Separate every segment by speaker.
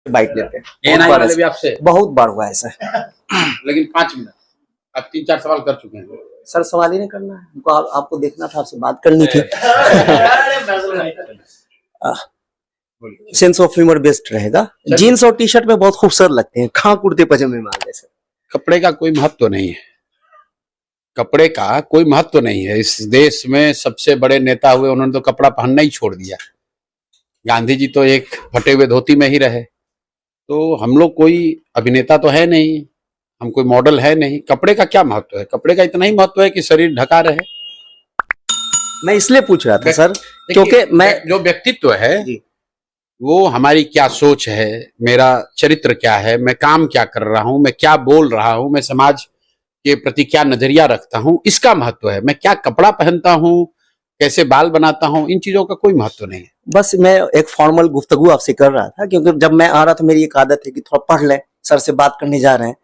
Speaker 1: Bite लेते हैं।
Speaker 2: ANI वाले भी आपसे?
Speaker 1: बहुत बार हुआ है सर।
Speaker 2: लेकिन 5 मिनट अब 3-4 सवाल कर चुके हैं
Speaker 1: सर। सवाल ही नहीं करना है हमको, आपको देखना था, आपसे बात करनी थी। सेंस ऑफ ह्यूमर बेस्ट रहेगा। जीन्स और टी शर्ट में बहुत खूबसूरत लगते हैं, कहाँ कुर्ते पजामे में आ गए सर।
Speaker 2: कपड़े का कोई महत्व नहीं है, कपड़े का कोई महत्व नहीं है। इस देश में सबसे बड़े नेता हुए, उन्होंने तो कपड़ा पहनना ही छोड़ दिया। गांधी जी तो एक फटे हुए धोती में ही रहे। तो हम लोग कोई अभिनेता तो है नहीं, हम कोई मॉडल है नहीं। कपड़े का क्या महत्व है? कपड़े का इतना ही महत्व है कि शरीर ढका रहे।
Speaker 1: मैं इसलिए पूछ रहा था सर, क्योंकि मैं
Speaker 2: जो व्यक्तित्व है वो हमारी क्या सोच है, मेरा चरित्र क्या है, मैं काम क्या कर रहा हूं, मैं क्या बोल रहा हूं, मैं समाज के प्रति क्या नजरिया रखता हूं, इसका महत्व है। मैं क्या कपड़ा पहनता हूं, कैसे बाल बनाता हूं, इन चीजों का कोई महत्व नहीं है।
Speaker 1: बस मैं एक फॉर्मल गुफ्तगू आपसे कर रहा था, क्योंकि जब मैं आ रहा था मेरी एक आदत है कि थोड़ा पढ़ लें, सर से बात करने जा रहे हैं,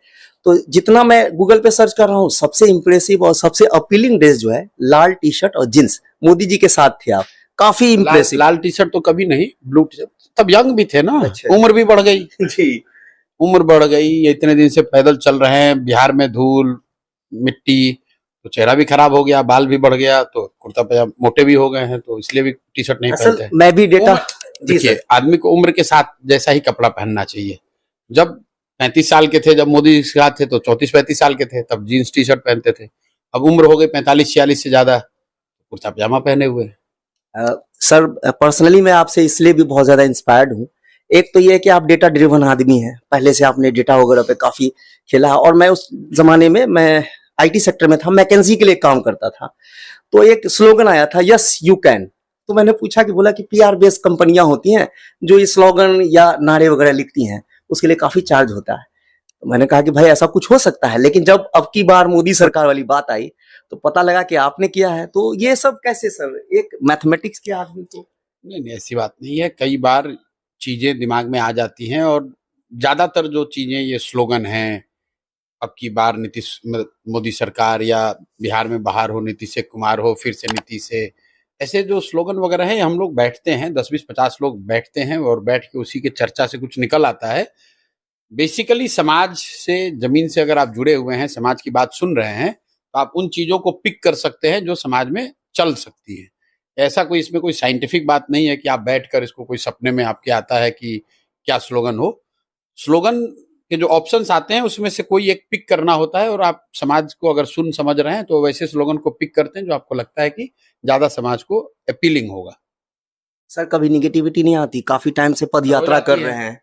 Speaker 1: तो जितना मैं गूगल पे सर्च कर रहा हूँ, सबसे इंप्रेसिव और सबसे अपीलिंग ड्रेस जो है लाल टी शर्ट और जींस। मोदी जी के साथ थे आप, काफी इंप्रेसिव।
Speaker 2: लाल टी शर्ट तो कभी नहीं, ब्लू टी शर्ट। तब यंग भी थे ना।
Speaker 1: अच्छा।
Speaker 2: उम्र भी बढ़ गई
Speaker 1: जी,
Speaker 2: उम्र बढ़ गई। इतने दिन से पैदल चल रहे हैं, बिहार में धूल मिट्टी, तो चेहरा भी खराब हो गया, बाल भी बढ़ गया, तो कुर्ता पजामा मोटे भी हो गए हैं, तो इसलिए भी टी शर्ट नहीं पहनते हैं।
Speaker 1: मैं भी डेटा
Speaker 2: देखिए, आदमी को उम्र के साथ जैसा ही कपड़ा पहनना चाहिए। जब 35 साल के थे, जब मोदी के साथ थे, तो 34-35 साल के थे, तब जीन्स टी शर्ट पहनते थे। अब उम्र हो गई 45-46 से ज्यादा, कुर्ता पजामा पहने हुए।
Speaker 1: सर पर्सनली मैं आपसे इसलिए भी बहुत ज्यादा इंस्पायर्ड हूँ। एक तो ये है कि आप डेटा ड्रिवन आदमी हैं, पहले से आपने डेटा वगैरह पे काफी खेला है, और मैं उस जमाने में मैं आईटी सेक्टर में था, मैकेंजी के लिए काम करता था। तो एक स्लोगन आया था, यस यू कैन। तो मैंने पूछा कि बोला कि पीआर बेस्ड कंपनियां होती हैं जो ये स्लोगन या नारे वगैरह लिखती हैं, उसके लिए काफी चार्ज होता है। तो मैंने कहा कि भाई ऐसा कुछ हो सकता है, लेकिन जब अब की बार मोदी सरकार वाली बात आई तो पता लगा कि आपने किया है। तो ये सब कैसे सर, एक मैथमेटिक्स के आदमी को?
Speaker 2: नहीं, ऐसी बात नहीं है। कई बार चीजें दिमाग में आ जाती हैं, और ज्यादातर जो चीजें ये स्लोगन हैं, अब की बार नीतीश मोदी सरकार, या बिहार में बाहर हो नीतीश कुमार हो, फिर से नीतीश से, ऐसे जो स्लोगन वगैरह है, हम लोग बैठते हैं 10-20-50 लोग बैठते हैं, और बैठ के उसी के चर्चा से कुछ निकल आता है। बेसिकली समाज से, जमीन से अगर आप जुड़े हुए हैं, समाज की बात सुन रहे हैं, तो आप उन चीजों को पिक कर सकते हैं जो समाज में चल सकती है। ऐसा कोई इसमें कोई साइंटिफिक बात नहीं है कि आप बैठकर इसको, कोई सपने में आपके आता है कि क्या स्लोगन हो। स्लोगन के जो ऑप्शंस आते हैं उसमें से कोई एक पिक करना होता है, और आप समाज को अगर सुन समझ रहे हैं तो वैसे स्लोगन को पिक करते हैं जो आपको लगता है कि ज्यादा समाज को अपीलिंग होगा।
Speaker 1: सर कभी निगेटिविटी नहीं आती? काफी टाइम से पद यात्रा कर रहे हैं।